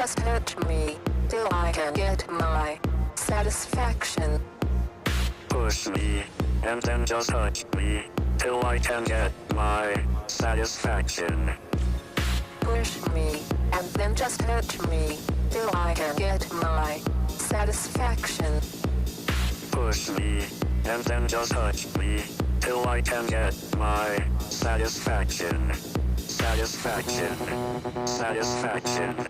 just touch me till I can get my satisfaction. Push me, and then just touch me till I can get my satisfaction. Push me, and then just touch me till I can get my satisfaction. Push me, and then just touch me till I can get my satisfaction. Satisfaction. Satisfaction.